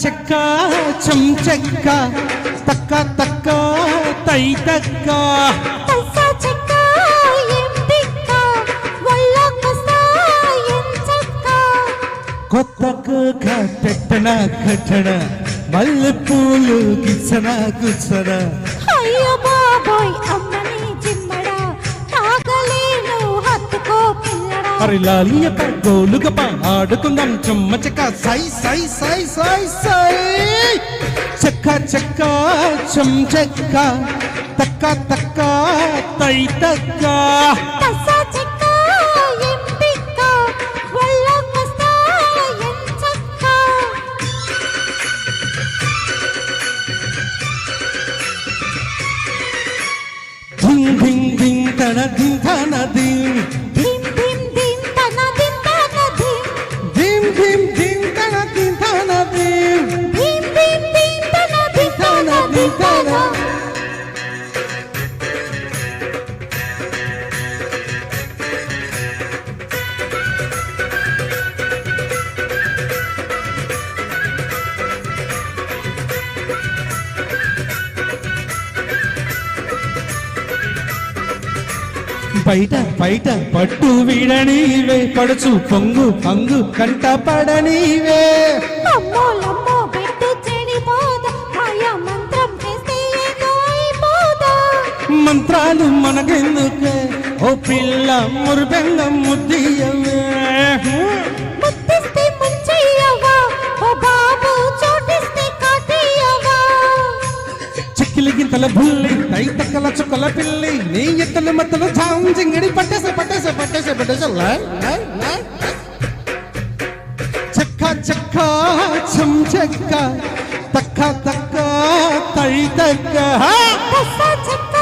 చెక్క చం చెక్క తక్క తక్క తై తక్క కొత్తకు కట్టన కట్టణ మల్లె పూలు గిచ్చన గుచ్చన అయ్యో బాబోయ్ అమ్మని జిమ్మడా తాగలేను హత్తుకో పిల్లడా అరే లాలియక గోలుగప ఆడుకుందాం చెమ్మ చెక్క సై సై సై సై సై చెక్క చెక్క చం చెక్క తక్క తక్క తై తక్క ధింగ్ ధింగ్ ధింగ్ తన ధింగ్ తన ధింగ్ ధిమ్ ధిమ్ ధిమ్ తన ధిమ్ తన ధిమ్ ధిమ్ ధిమ్ ధిమ్ తన ధింగ్ తన ధింగ్ ధిమ్ ధిమ్ ధిమ్ తన ధిమ్ తన ధిమ్ తన బయట బయట పట్టు వీడనీవే పడుచు పొంగు పంగు కంట పడనీవే అమ్మో లమ్మో పెట్టు చెడిపోదా మాయా మంత్రం చేస్తే ఏదో అయిపోదా మంత్రాలు మనకెందుకే ఓ పిల్ల మురుబెంగం ముద్దియవే ముద్దిస్తే ముంచెయ్యవా ఓ బాబు చోటిస్తే కాటేయవా చిక్కిలి గింతల బుల్లి తై తక్కల చుక్కల పిల్లి నీ ఎత్తలు మత్తలు ఝాం జింగిడి పట్టేసే పట్టేసే పట్టేసే పట్టేసే చెక్క చెక్క చం చెక్క తక్క తక్క తై తక్క దస చెక్క